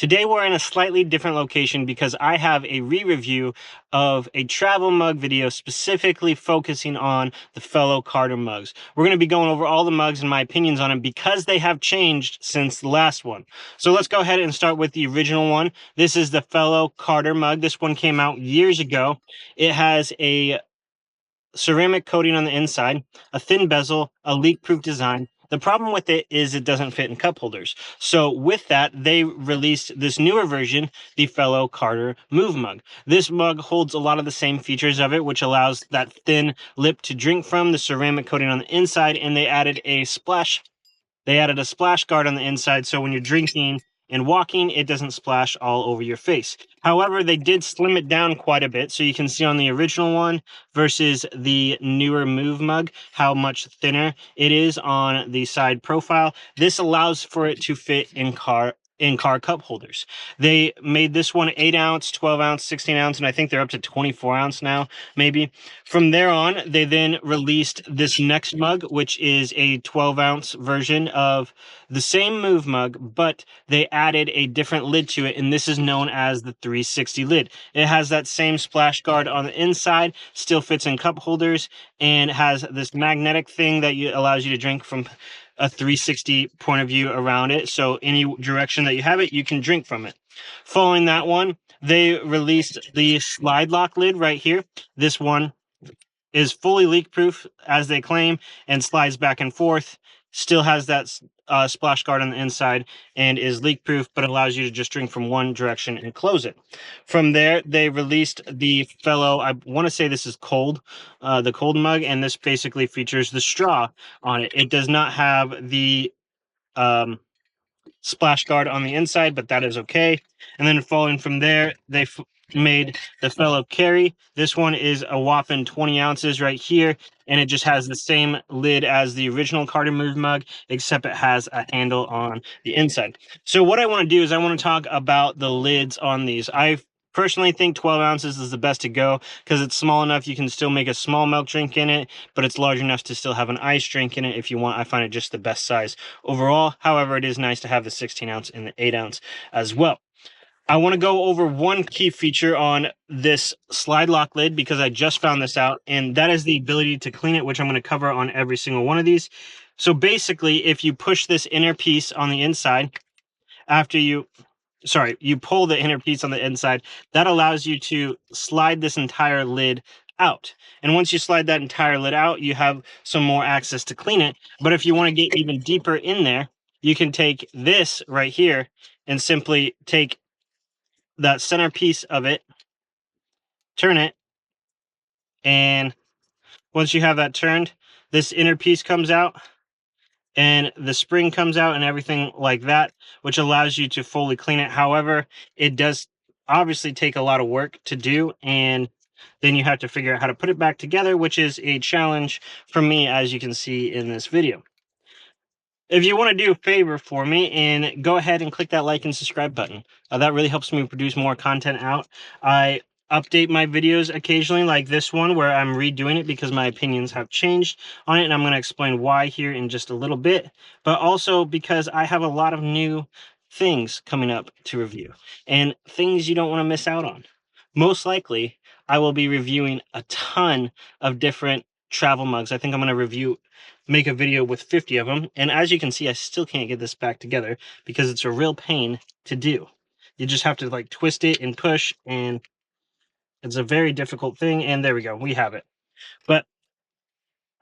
Today we're in a slightly different location because I have a re-review of a travel mug video specifically focusing on the Fellow Carter mugs. We're going to be going over all the mugs and my opinions on them because they have changed since the last one. So let's go ahead and start with the original one. This is the Fellow Carter mug. This one came out years ago. It has a ceramic coating on the inside, a thin bezel, a leak-proof design. The problem with it is it doesn't fit in cup holders. So with that, they released this newer version, the Fellow Carter Move Mug. This mug holds a lot of the same features of it, which allows that thin lip to drink from, the ceramic coating on the inside, and they added a splash guard on the inside, so when you're drinking and walking, it doesn't splash all over your face. However, they did slim it down quite a bit, so you can see on the original one versus the newer Move mug how much thinner it is on the side profile. This allows for it to fit in car cup holders. They made this one 8 ounce, 12 ounce, 16 ounce, and I think they're up to 24 ounce now, maybe. From there on, they then released this next mug, which is a 12 ounce version of the same Move mug, but they added a different lid to it, and this is known as the 360 lid. It has that same splash guard on the inside, still fits in cup holders, and has this magnetic thing that allows you to drink from a 360 point of view around it, so any direction that you have it, you can drink from it. Following that one, they released the slide lock lid right here. This one is fully leak proof, as they claim, and slides back and forth. Still has that splash guard on the inside and is leak proof, but allows you to just drink from one direction and close it. From there, they released the Fellow, I want to say this is the cold mug, and this basically features the straw on it. It does not have the splash guard on the inside, but that is okay. And then following from there, they made the Fellow Carry. This one is a whopping 20 ounces right here, and it just has the same lid as the original Carter Move mug, except it has a handle on the inside. So what I want to do is I want to talk about the lids on these. I personally think 12 ounces is the best to go because it's small enough you can still make a small milk drink in it, but it's large enough to still have an ice drink in it if you want. I find it just the best size overall. However, it is nice to have the 16 ounce and the 8 ounce as well. I want to go over one key feature on this slide lock lid because I just found this out, and that is the ability to clean it, which I'm going to cover on every single one of these. So basically, if you push this inner piece on the inside, you pull the inner piece on the inside, that allows you to slide this entire lid out. And once you slide that entire lid out, you have some more access to clean it. But if you want to get even deeper in there, you can take this right here and simply take that center piece of it, turn it, and once you have that turned, this inner piece comes out and the spring comes out and everything like that, which allows you to fully clean it. However, it does obviously take a lot of work to do, and then you have to figure out how to put it back together, which is a challenge for me, as you can see in this video. If you want to do a favor for me, and go ahead and click that like and subscribe button. That really helps me produce more content out. I update my videos occasionally, like this one where I'm redoing it because my opinions have changed on it, and I'm going to explain why here in just a little bit, but also because I have a lot of new things coming up to review and things you don't want to miss out on. Most likely, I will be reviewing a ton of different travel mugs. I think I'm going to make a video with 50 of them, and as you can see, I still can't get this back together because it's a real pain to do. You just have to like twist it and push, and it's a very difficult thing. And there we go, we have it. But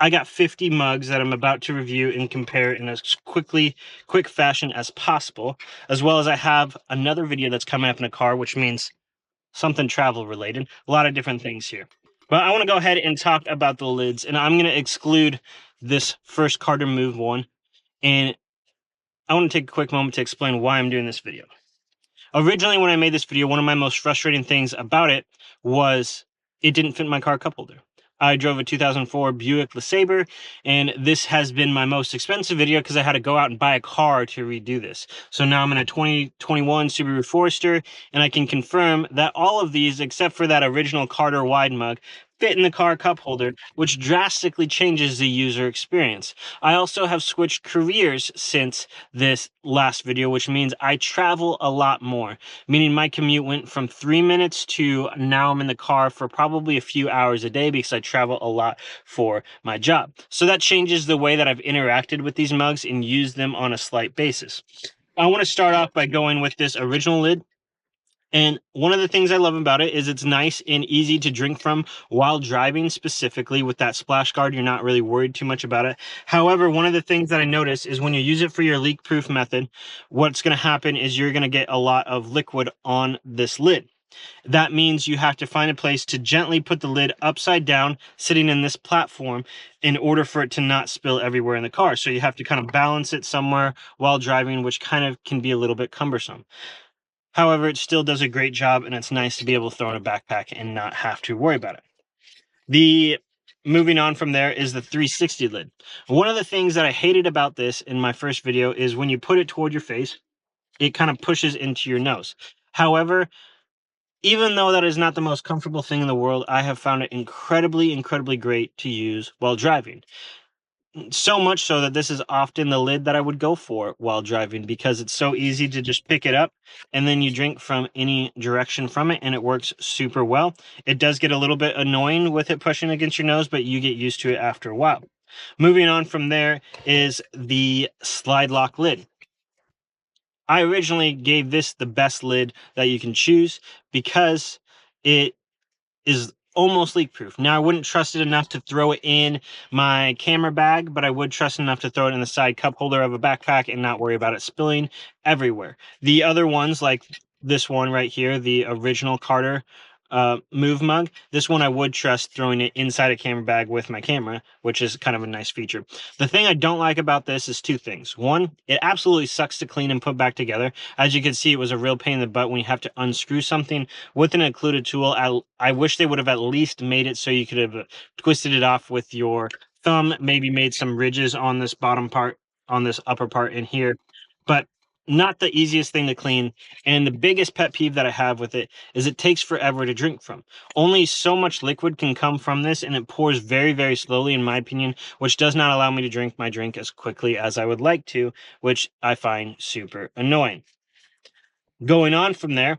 I got 50 mugs that I'm about to review and compare in as quick fashion as possible, as well as I have another video that's coming up in a car, which means something travel related. A lot of different things here. But I want to go ahead and talk about the lids, and I'm going to exclude this first Carter Move one, and I want to take a quick moment to explain why I'm doing this video. Originally, when I made this video, one of my most frustrating things about it was it didn't fit my car cup holder. I drove a 2004 Buick LeSabre, and this has been my most expensive video because I had to go out and buy a car to redo this. So now I'm in a 2021 Subaru Forester, and I can confirm that all of these, except for that original Carter wide mug, fit in the car cup holder, which drastically changes the user experience. I also have switched careers since this last video, which means I travel a lot more, meaning my commute went from 3 minutes to now I'm in the car for probably a few hours a day because I travel a lot for my job. So that changes the way that I've interacted with these mugs and used them on a slight basis. I want to start off by going with this original lid. And one of the things I love about it is it's nice and easy to drink from while driving, specifically with that splash guard. You're not really worried too much about it. However, one of the things that I notice is when you use it for your leak proof method, what's going to happen is you're going to get a lot of liquid on this lid. That means you have to find a place to gently put the lid upside down, sitting in this platform, in order for it to not spill everywhere in the car. So you have to kind of balance it somewhere while driving, which kind of can be a little bit cumbersome. However, it still does a great job, and it's nice to be able to throw in a backpack and not have to worry about it. Moving on from there is the 360 lid. One of the things that I hated about this in my first video is when you put it toward your face, it kind of pushes into your nose. However, even though that is not the most comfortable thing in the world, I have found it incredibly, incredibly great to use while driving. So much so that this is often the lid that I would go for while driving because it's so easy to just pick it up and then you drink from any direction from it, and it works super well. It does get a little bit annoying with it pushing against your nose, but you get used to it after a while. Moving on from there is the slide lock lid. I originally gave this the best lid that you can choose because it is almost leak proof. Now, I wouldn't trust it enough to throw it in my camera bag, but I would trust enough to throw it in the side cup holder of a backpack and not worry about it spilling everywhere. The other ones, like this one right here, the original Carter Move mug, this one I would trust throwing it inside a camera bag with my camera, which is kind of a nice feature. The thing I don't like about this is two things. One, it absolutely sucks to clean and put back together. As you can see, it was a real pain in the butt when you have to unscrew something with an included tool. I wish they would have at least made it so you could have twisted it off with your thumb, maybe made some ridges on this bottom part, on this upper part in here, but not the easiest thing to clean. And the biggest pet peeve that I have with it is it takes forever to drink from. Only so much liquid can come from this, and it pours very, very slowly, in my opinion, which does not allow me to drink my drink as quickly as I would like to, which I find super annoying. Going on from there,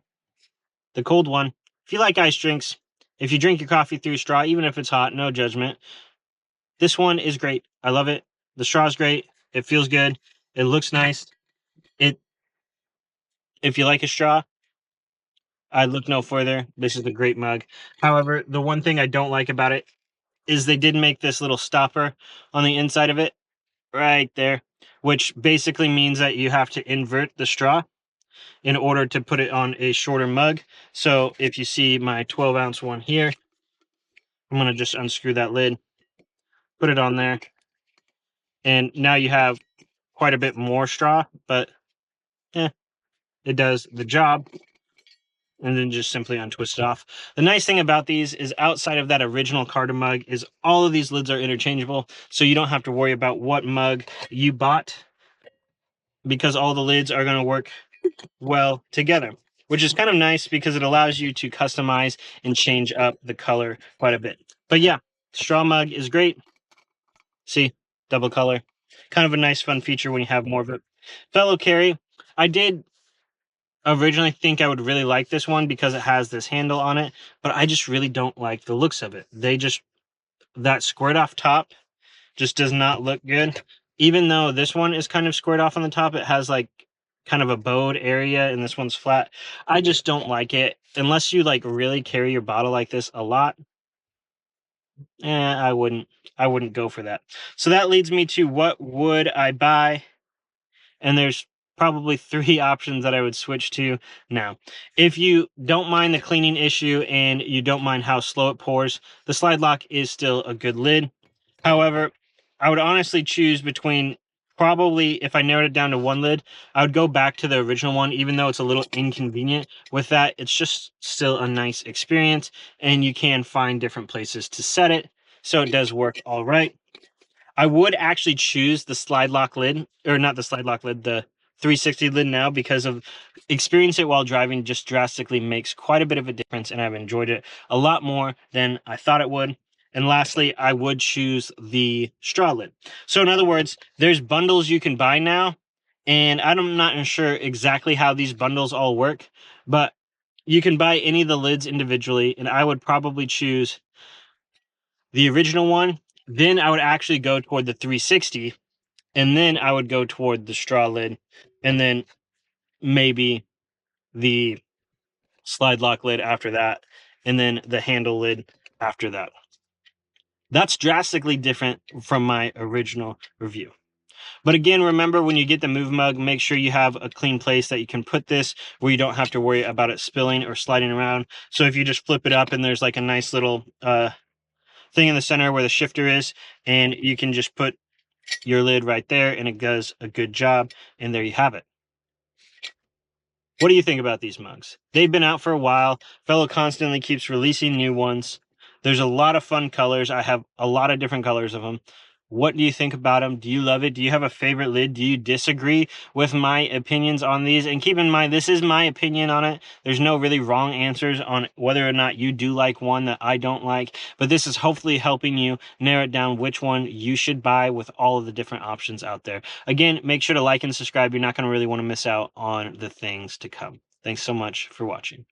the cold one. If you like ice drinks, if you drink your coffee through a straw, even if it's hot, no judgment. This one is great. I love it. The straw is great. It feels good. It looks nice. If you like a straw, I look no further. This is a great mug. However, the one thing I don't like about it is they did make this little stopper on the inside of it right there, which basically means that you have to invert the straw in order to put it on a shorter mug. So if you see my 12-ounce one here, I'm going to just unscrew that lid, put it on there, and now you have quite a bit more straw, but it does the job. And then just simply untwist it off. The nice thing about these is outside of that original Carter mug is all of these lids are interchangeable, so you don't have to worry about what mug you bought because all the lids are going to work well together, which is kind of nice because it allows you to customize and change up the color quite a bit. But yeah, straw mug is great. See, double color. Kind of a nice fun feature when you have more of it. Fellow carry, I did originally think I would really like this one because it has this handle on it, but I just really don't like the looks of it. That squared off top just does not look good. Even though this one is kind of squared off on the top, it has like kind of a bowed area and this one's flat. I just don't like it unless you like really carry your bottle like this a lot. I wouldn't go for that. So that leads me to what would I buy? And there's probably 3 options that I would switch to now. If you don't mind the cleaning issue and you don't mind how slow it pours, the slide lock is still a good lid. However, I would honestly choose between probably, if I narrowed it down to one lid, I would go back to the original one, even though it's a little inconvenient. With that, it's just still a nice experience, and you can find different places to set it, so it does work all right. I would actually choose the slide lock lid, or not the slide lock lid, the 360 lid now because of experience it while driving just drastically makes quite a bit of a difference, and I've enjoyed it a lot more than I thought it would. And lastly, I would choose the straw lid. So in other words, there's bundles you can buy now, and I'm not sure exactly how these bundles all work, but you can buy any of the lids individually, and I would probably choose the original one. Then I would actually go toward the 360, and then I would go toward the straw lid, and then maybe the slide lock lid after that, and then the handle lid after that. That's drastically different from my original review. But again, remember, when you get the Move Mug, make sure you have a clean place that you can put this where you don't have to worry about it spilling or sliding around. So if you just flip it up and there's like a nice little thing in the center where the shifter is, and you can just put your lid right there and it does a good job. And there you have it. What do you think about these mugs? They've been out for a while. Fellow constantly keeps releasing new ones. There's a lot of fun colors. I have a lot of different colors of them. What do you think about them? Do you love it? Do you have a favorite lid? Do you disagree with my opinions on these? And keep in mind, this is my opinion on it. There's no really wrong answers on whether or not you do like one that I don't like, but this is hopefully helping you narrow it down which one you should buy with all of the different options out there. Again, make sure to like and subscribe. You're not going to really want to miss out on the things to come. Thanks so much for watching.